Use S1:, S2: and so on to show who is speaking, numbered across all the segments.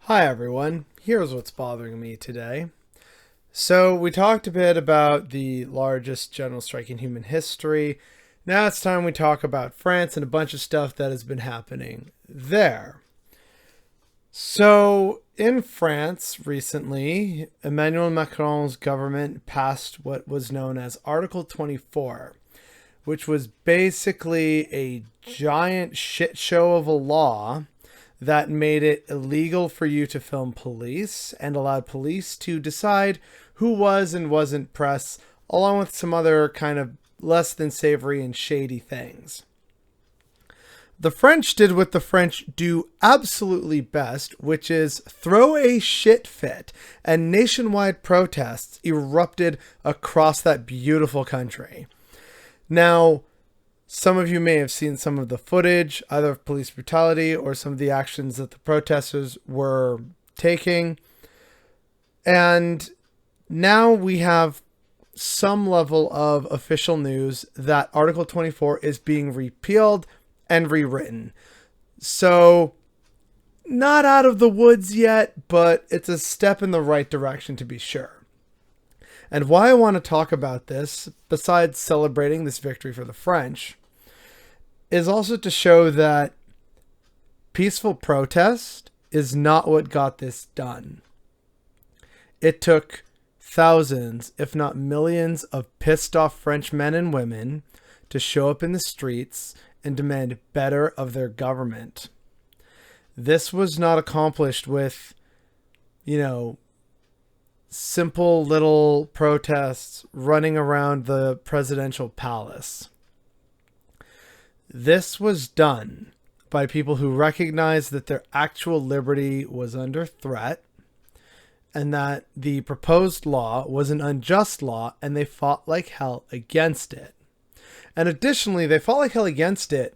S1: Hi everyone, here's what's bothering me today. So we talked a bit about the largest general strike in human history. Now it's time we talk about France and a bunch of stuff that has been happening there. So in France recently, Emmanuel Macron's government passed what was known as Article 24, which was basically a giant shit show of a law that made it illegal for you to film police and allowed police to decide who was and wasn't press, along with some other kind of less than savory and shady things. The French did what the French do absolutely best, which is throw a shit fit, and nationwide protests erupted across that beautiful country. Now, some of you may have seen some of the footage, either of police brutality or some of the actions that the protesters were taking. And now we have some level of official news that Article 24 is being repealed and rewritten. So, not out of the woods yet, but it's a step in the right direction to be sure. And why I want to talk about this, besides celebrating this victory for the French, is also to show that peaceful protest is not what got this done. It took thousands, if not millions, of pissed off French men and women to show up in the streets and demand better of their government. This was not accomplished with, simple little protests running around the presidential palace. This was done by people who recognized that their actual liberty was under threat and that the proposed law was an unjust law, and they fought like hell against it. And additionally, they fought like hell against it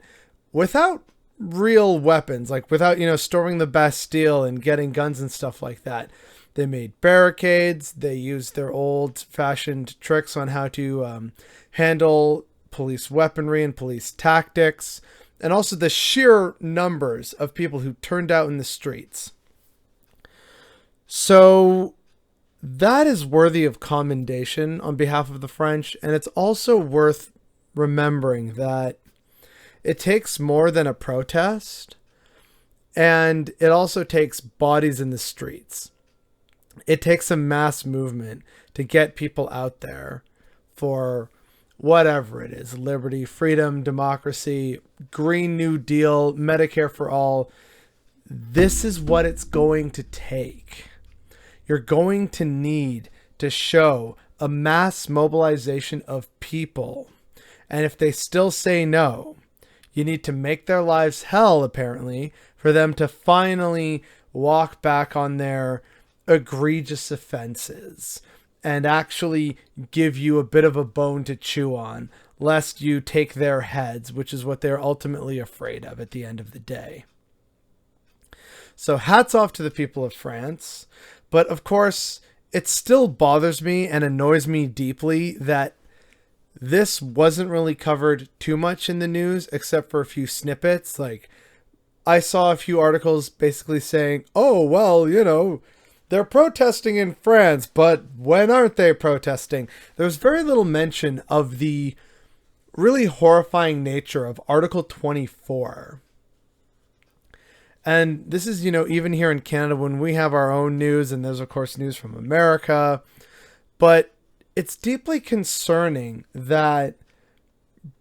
S1: without real weapons, like without, storming the Bastille and getting guns and stuff like that. They made barricades. They used their old-fashioned tricks on how to handle police weaponry and police tactics, and also the sheer numbers of people who turned out in the streets. So that is worthy of commendation on behalf of the French, and it's also worth remembering that it takes more than a protest, and it also takes bodies in the streets. It takes a mass movement to get people out there for whatever it is: liberty, freedom, democracy, Green New Deal, Medicare for all. This is what it's going to take. You're going to need to show a mass mobilization of people. And if they still say no, you need to make their lives hell, apparently, for them to finally walk back on their egregious offenses and actually give you a bit of a bone to chew on, lest you take their heads, which is what they're ultimately afraid of at the end of the day. So hats off to the people of France. But of course, it still bothers me and annoys me deeply that this wasn't really covered too much in the news, except for a few snippets. Like, I saw a few articles basically saying, oh, well, they're protesting in France, but when aren't they protesting? There was very little mention of the really horrifying nature of Article 24. And this is, even here in Canada, when we have our own news, and there's, of course, news from America, but it's deeply concerning that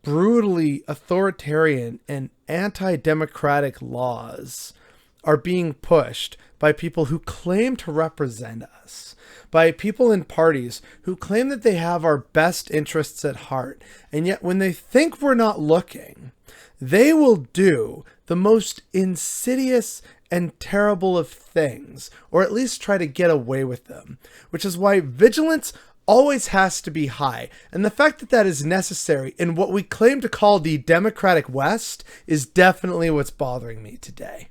S1: brutally authoritarian and anti-democratic laws are being pushed by people who claim to represent us, by people in parties who claim that they have our best interests at heart. And yet when they think we're not looking, they will do the most insidious and terrible of things, or at least try to get away with them, which is why vigilance always has to be high. And the fact that that is necessary in what we claim to call the democratic West is definitely what's bothering me today.